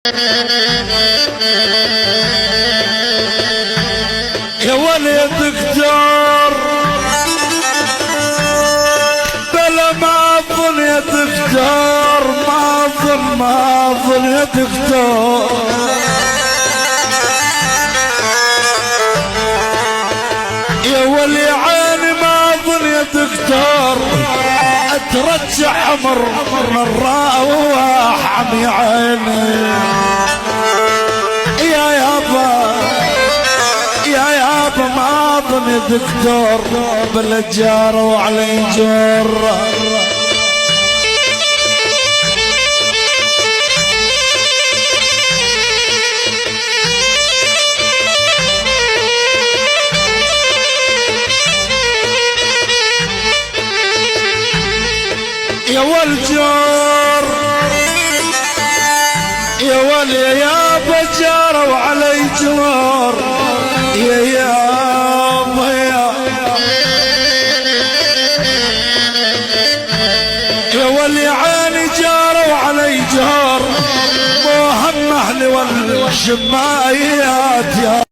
يا ولي دكتور بلا ما اظن يا دكتور، ما اظن يا دكتور، يا ولي عيني ما اظن يا دكتور، اترجع عمر من راح عمي عيني. يا يابا ما اظن يا دكتور بالجار وعلي جر. يا والجار يا ولي يا بجار وعلي جوار، يا ولي عيني جار وعلي جار، مو هم اهلي والشمايات يا